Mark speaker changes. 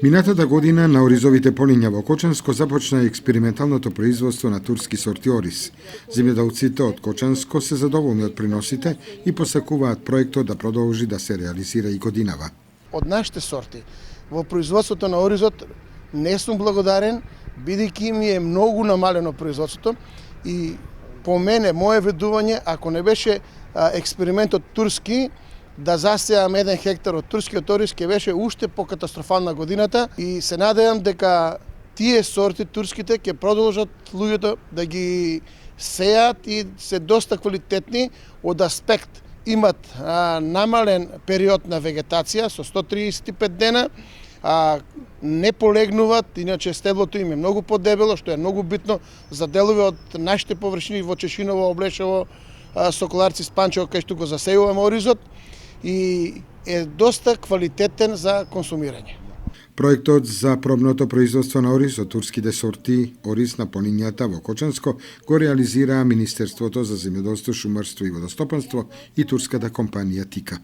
Speaker 1: Минатата година на оризовите полиња во Кочанско започна експерименталното производство на турски сорти ориз. Земјоделците од Кочанско се задоволни од приносите и посакуваат проектот да продолжи да се реализира и годинава.
Speaker 2: Од нашите сорти во производството на оризот не сум благодарен, бидејќи ми е многу намалено производството и по мене, мое ведување, ако не беше експериментот турски, да засеам 1 хектар од турскиот ориз, ќе беше уште покатастрофална годината и се надевам дека тие сорти турските ќе продолжат луѓето да ги сеат и се доста квалитетни од аспект имат намален период на вегетација со 135 дена, не полегнуват, иначе стеблото им е многу подебело, што е многу битно за делови од нашите површини во Чешиново, Облешево, Соколарци, Спанчево, кај што го засејуваме оризот и е доста квалитетен за консумирање.
Speaker 1: Проектот за пробното производство на ориз од турските сорти ориз на полињата во Кочанско го реализира Министерството за земјоделство, шумарство и водостопанство и турската компанија Тика.